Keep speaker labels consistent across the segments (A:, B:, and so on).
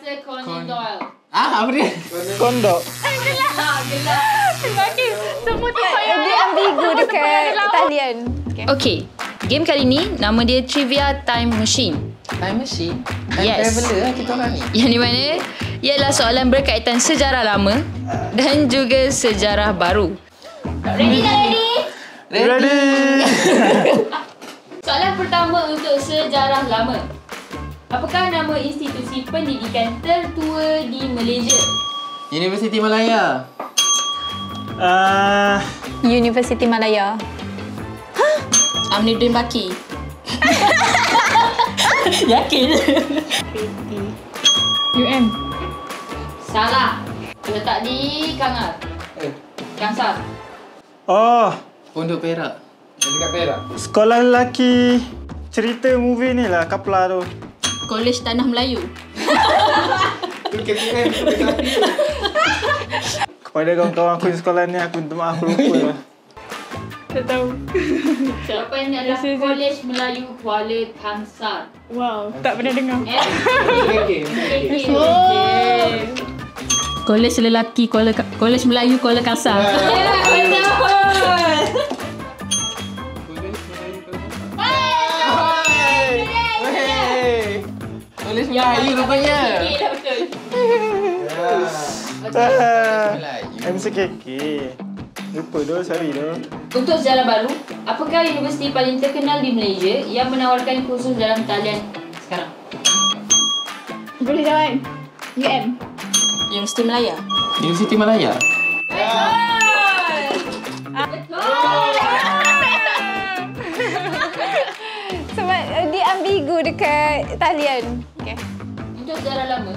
A: Arthur Conan Doyle.
B: Apa dia?
C: Kondok.
A: Gelap.
D: Okey, semua tempat yang
E: Dia ambigu dekat Italian.
A: Okay. Game kali ni nama dia Trivia Time Machine.
B: Time machine? Time
A: Yes.
B: traveller lah kita orang ni.
A: Yang di mana ialah soalan berkaitan sejarah lama dan juga sejarah baru. Ready tak ready?
C: Ready.
A: Soalan pertama untuk sejarah lama. Apakah nama institusi pendidikan tertua di Malaysia?
B: Universiti Malaya.
E: Universiti Malaya.
A: Aminuddin Baki. Yakin?
D: UM.
A: Salah. Terletak di Kangar. Kangsar.
C: Oh,
B: Pondok Perak.
F: Dekat Perak.
C: sekolah lelaki cerita movie ni lah, Kapla tu.
A: Kolej Tanah Melayu.
F: Tu KTM.
C: Kepada kawan-kawan aku di sekolah ni, aku minta maaf, aku lupa lah.
D: Tak tahu.
A: Jawapannya adalah Kolej Melayu Kuala Kangsar.
D: Wow, tak pernah dengar.
A: Kolej lelaki Kolej Melayu Kuala Kangsar.
B: Tulis Melayu rupanya.
C: MCKK. Lupa tu, sorry tu.
A: Untuk sejarah baru, apakah universiti paling terkenal di Malaysia yang menawarkan kursus dalam talian sekarang?
D: Boleh jawab. UM.
A: Universiti Melaya.
B: Universiti Malaya.
E: Sebab dia ambigu dekat Italian. Okay.
A: Untuk sejarah lama,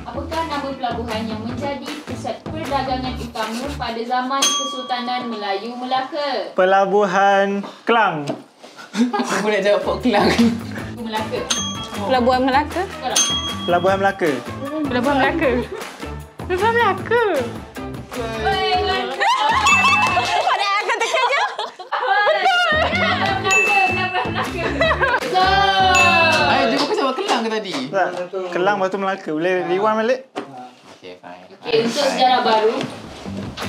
A: apakah nama pelabuhan yang menjadi pusat perdagangan utama pada zaman Kesultanan Melayu Melaka?
C: Pelabuhan Kelang.
B: Aku nak jawab Port Kelang.
A: Melaka.
E: Pelabuhan Melaka.
A: Sekarang.
C: Pelabuhan Melaka.
D: Pelabuhan Melaka. Pelabuhan Melaka.
B: Ay, dia bukan jawab Kelang ke tadi?
C: Tak, Kelang lepas tu Melaka. Boleh rewind balik?
B: Okay, fine.
A: Okey, untuk sejarah baru,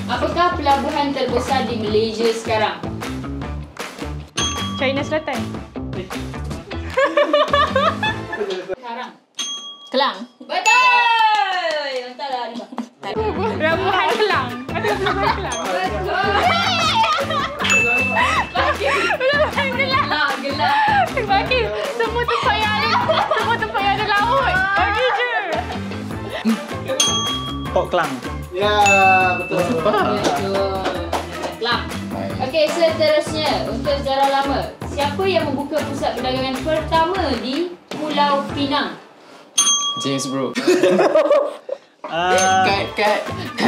A: apakah pelabuhan terbesar di Malaysia sekarang?
D: China Selatan.
A: Sekarang. Kelang. Betul! Entahlah Arifah.
D: Pelabuhan Kelang. Ada Pelabuhan Kelang. Pelabuhan Kelang.
A: Gelap.
D: Bagi semua tempat yang ada laut. Bagi je.
C: Port Kelang.
F: Ya, betul.
A: Betul. Kelang. Okey, seterusnya untuk sejarah lama. Siapa yang membuka pusat perdagangan pertama di Pulau Pinang?
B: James bro.
C: Ah,
B: Kat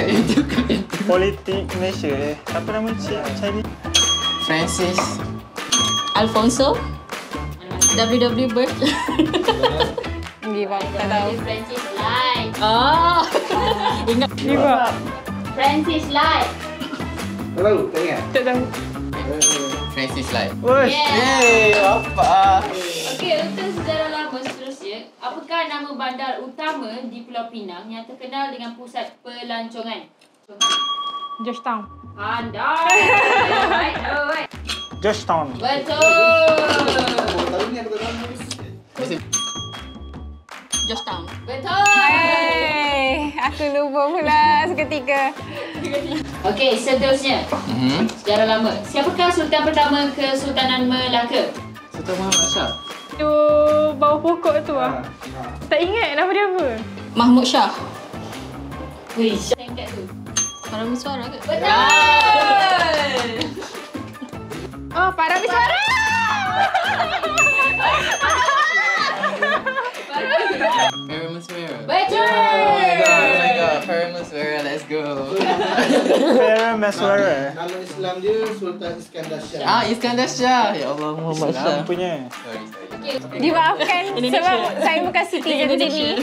B: itu.
C: politik Malaysia. Apa nama Chinese?
B: Francis.
A: Alfonso. WW Bird.
E: Give up. Tak tahu.
A: Francis Lai. Oh. Ingat.
D: Give up.
A: Francis Lai.
F: Tahu, tak ingat?
D: Tak tahu.
B: Francis Lai.
C: Wush.
B: Yeay, apa?
A: Okey, untuk sejarah lama seterusnya, apakah nama bandar utama di Pulau Pinang yang terkenal dengan pusat pelancongan?
D: Georgetown.
A: Pandai. Alright.
C: Georgetown.
A: Betul.
F: Tahu ni aku tak tahu.
A: Georgetown. Betul.
E: Hey, aku lupa pula seketika.
A: Okey, seterusnya. Sejarah lama. Siapakah Sultan pertama Kesultanan Melaka?
B: Sultan Muhammad Shah.
D: Tu bawah pokok tu lah. Tak ingat nama dia apa.
A: Mahmud Shah. Wih, Shah yang kat tu. Parami Suara ke? Betul.
D: Oh, Parami Suara.
B: Parameswara.
A: Betul.
B: Oh my god, Parameswara, let's go.
C: Parameswara.
F: Nama Islam dia Sultan Iskandar Shah.
B: Iskandar Shah. Ya Allah, Muhammad Shah.
C: Islam punya.
B: Sorry.
E: Dimaafkan sebab saya bukan citizen sini.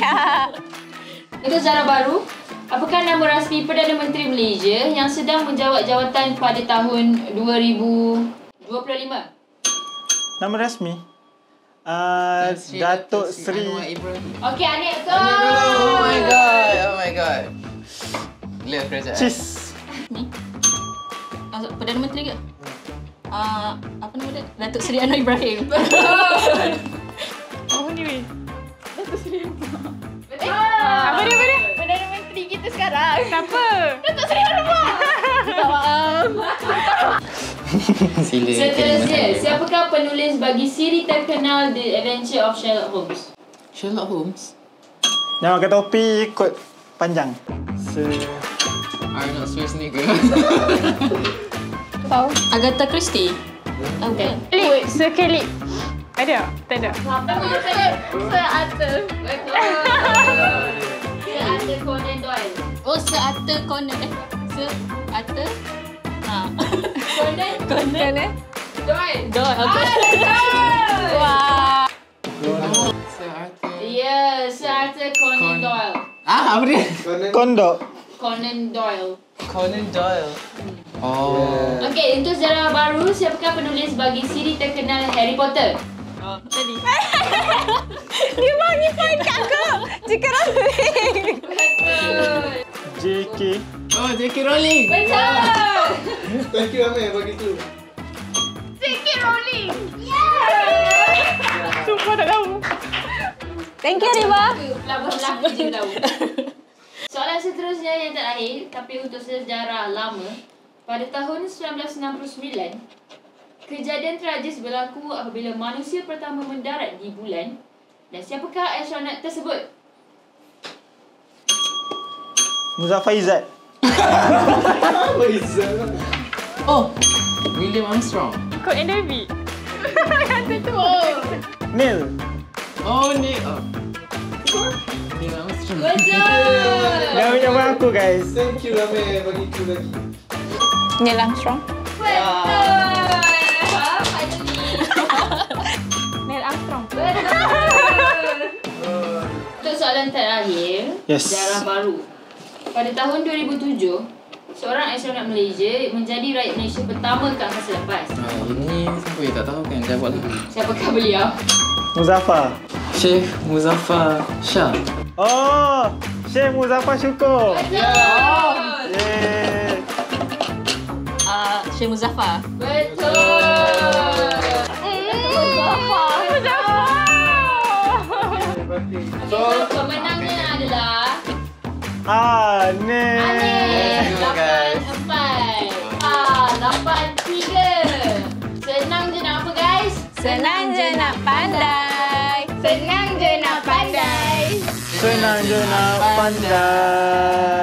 A: Untuk sejarah baru, apakah nama rasmi Perdana Menteri Malaysia yang sedang menjawat jawatan pada tahun 2025?
C: Nama rasmi? Datuk Seri.
B: Anwar Ibrahim.
A: Okey, Anik betul.
B: Oh my kerajaan.
C: Cheese.
D: Ni. Perdana Menteri ke? Apa nama dia? Datuk Seri Anwar Ibrahim. Oh ni weh. Datuk Seri Anwar. Apa dia?
E: Perdana Menteri kita sekarang.
D: Siapa?
E: Datuk Seri Anwar. Tak faham.
B: Sila.
A: Seterusnya, siapakah penulis bagi siri terkenal The Adventure of Sherlock Holmes?
B: Sherlock Holmes.
C: Jangan pakai topi kot panjang.
B: Arnold Schwarzenegger.
E: Tahu.
D: Agatha Christie.
A: Okay.
D: Wait, sekali. Ada? Tak ada.
E: Sir Arthur.
A: Betul. Sir Arthur Conan Doyle.
D: Oh, Sir Arthur Conan. Sir Arthur.
A: Conan
E: Kena?
A: Doyle.
D: Doyle. Okay.
E: Wah.
B: Sir Arthur.
A: Ya, Sir Arthur Conan Doyle.
B: Apa dia?
C: Kondok.
A: Conan Doyle.
B: Conan Doyle. Oh.
A: Okey, untuk sejarah baru, siapakah penulis bagi siri terkenal Harry Potter?
D: Oh, tadi.
E: Dia bagi point kat aku. Jika Rowling.
A: Betul.
C: JK.
B: Oh, J.K. Rowling.
A: Betul.
F: Thank you Amir bagi clue.
E: J.K. Rowling.
D: Sumpah tak tahu.
E: Thank you, Riba.
A: Pelabur-pelabur je tahu. Soalan seterusnya yang terakhir, tapi untuk sejarah lama. Pada tahun 1969, kejadian tragis berlaku apabila manusia pertama mendarat di bulan. Dan siapakah astronot tersebut?
C: Muzaffar Izzat.
F: Apa Izzat?
B: Oh, William Armstrong.
D: Kod NDV.
C: Neil.
B: Oh, Neil. Oh. Neil Armstrong.
A: Betul.
C: Jangan menyambar aku guys.
F: Thank you Amir bagi clue lagi.
E: Neil Armstrong.
A: Betul. Finally.
D: Neil Armstrong.
A: Betul. Untuk soalan terakhir,
C: Yes.
A: sejarah baru. Pada tahun 2007, seorang astronot Malaysia menjadi rakyat Malaysia pertama ke angkasa lepas.
B: Ini siapa yang tak tahu kan? Jawablah.
A: Siapakah beliau?
C: Muzaffar.
B: Sheikh Muzaffar Shah.
C: Oh, Syekh Muzaffar Syukur.
A: Betul.
C: Yeay.
D: Syekh Muzaffar.
A: Betul.
F: So,
A: Pemenangnya adalah
C: Aneh.
A: Anis.
B: Let's go, guys.
A: 8-4. 8-3. Senang je nak apa guys?
E: Senang je nak pandai. Senang je nak pandai.
C: Senang je nak pandai.